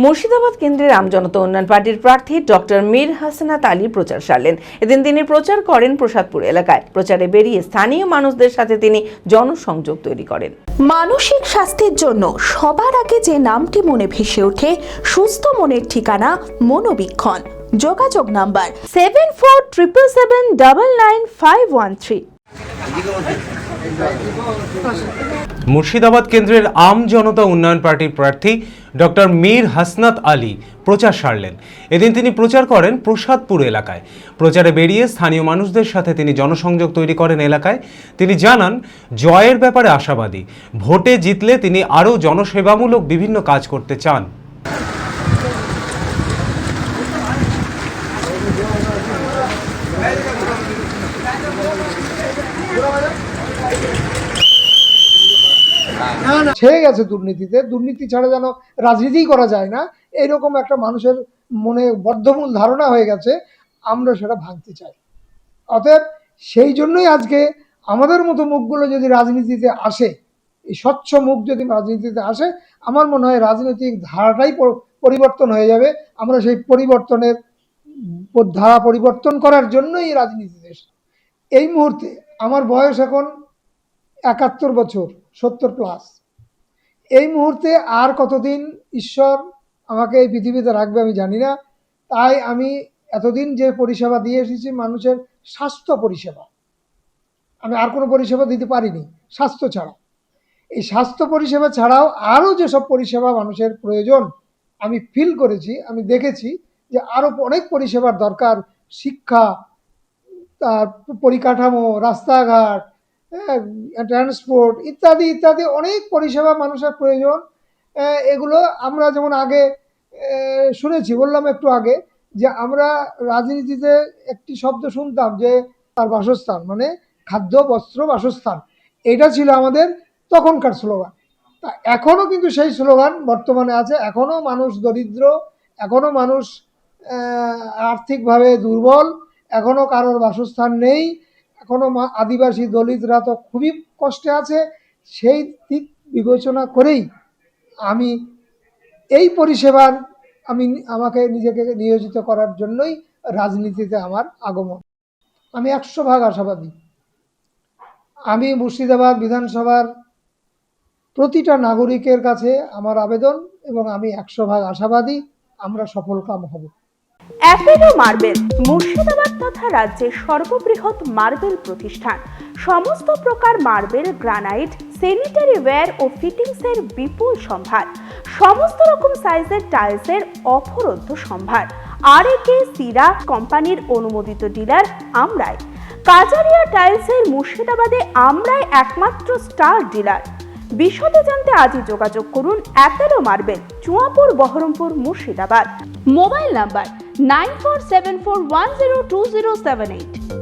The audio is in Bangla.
মুর্শিদাবাদ কেন্দ্রের আমজনতা উন্নয়ন পার্টির প্রার্থী ডক্টর মীর হাসনাত আলী প্রচার সারলেন। এদিন তিনি প্রচার করেন প্রসাদপুর এলাকায়। প্রচারে বেরিয়ে স্থানীয় মানুষদের সাথে তিনি জনসংযোগ তৈরি করেন। মানসিক স্বাস্থ্যের জন্য সবার আগে যে নামটি মনে ভেসে ওঠে, সুস্থ মনের ঠিকানা মনোবীক্ষণ। যোগাযোগ নাম্বার 7477799513। মুর্শিদাবাদ কেন্দ্রের আমজনতা উন্নয়ন পার্টির প্রার্থী ডক্টর মীর হাসনাত আলী প্রচার সারলেন। এদিন তিনি প্রচার করেন প্রসাদপুর এলাকায়। প্রচারে বেরিয়ে স্থানীয় মানুষদের সাথে তিনি জনসংযোগ তৈরি করেন এলাকায়। তিনি জানান, জয়ের ব্যাপারে আশাবাদী। ভোটে জিতলে তিনি আরও জনসেবামূলক বিভিন্ন কাজ করতে চান। ছেড়ে গেছে দুর্নীতিতে, দুর্নীতি ছাড়া যেন রাজনীতিই করা যায় না, এইরকম একটা মানুষের মনে বদ্ধমূল ধারণা হয়ে গেছে। আমরা সেটা ভাঙতে চাই। অতএব সেই জন্যই আজকে আমাদের মতো মুখগুলো যদি রাজনীতিতে আসে, এই স্বচ্ছ মুখ যদি রাজনীতিতে আসে, আমার মনে হয় রাজনৈতিক ধারাটাই পরিবর্তন হয়ে যাবে। আমরা সেই পরিবর্তনের ধারা পরিবর্তন করার জন্যই রাজনীতিতে এসেছি। এই মুহূর্তে আমার বয়স এখন 71 বছর, 70+। এই মুহূর্তে আর কতদিন ঈশ্বর আমাকে এই পৃথিবীতে রাখবে আমি জানি না। তাই আমি এতদিন যে পরিষেবা দিয়ে এসেছি, মানুষের স্বাস্থ্য পরিষেবা, আমি আর কোনো পরিষেবা দিতে পারিনি স্বাস্থ্য ছাড়া। এই স্বাস্থ্য পরিষেবা ছাড়াও আরও যেসব পরিষেবা মানুষের প্রয়োজন আমি ফিল করেছি, আমি দেখেছি যে আরও অনেক পরিষেবার দরকার। শিক্ষা, তার পরিকাঠামো, রাস্তাঘাট, ট্রান্সপোর্ট ইত্যাদি ইত্যাদি অনেক পরিষেবা মানুষের প্রয়োজন। এগুলো আমরা যেমন আগে শুনেছি, বললাম একটু আগে, যে আমরা রাজনীতিতে একটি শব্দ শুনতাম যে তার বাসস্থান, মানে খাদ্য, বস্ত্র, বাসস্থান। এটা ছিল আমাদের তখনকার স্লোগান। তা এখনও কিন্তু সেই স্লোগান বর্তমানে আছে। এখনও মানুষ দরিদ্র, এখনও মানুষ আর্থিকভাবে দুর্বল, এখনও কারোর বাসস্থান নেই, এখনও আদিবাসী দলিতরা তো খুবই কষ্টে আছে। সেই দিক বিবেচনা করেই আমি এই পরিষেবার আমাকে নিজেকে নিয়োজিত করার জন্যই রাজনীতিতে আমার আগমন। আমি 100% আশাবাদী। আমি মুর্শিদাবাদ বিধানসভার প্রতিটা নাগরিকের কাছে আমার আবেদন, এবং আমি 100% আশাবাদী আমরা সফলকাম হব। অ্যাপেলো মার্বেল মুর্শিদাবাদ তথা রাজ্যের সর্ববৃহৎ মার্বেল প্রতিষ্ঠান। সমস্ত প্রকার মার্বেল, গ্রানাইট, স্যানিটারি ওয়্যার ও ফিটিংসের বিপুল সম্ভার। সমস্ত রকম সাইজের টাইলসের অফুরন্ত সম্ভার। আর.এ.কে সিরা কোম্পানির অনুমোদিত ডিলার আমরাই। কাজারিয়া টাইলসের মুর্শিদাবাদে আমরাই একমাত্র স্টার ডিলার। বিশদে জানতে আজই যোগাযোগ করুন Apollo marble, Chuapur, Baharampur, Murshidabad. Mobile number 9474102078।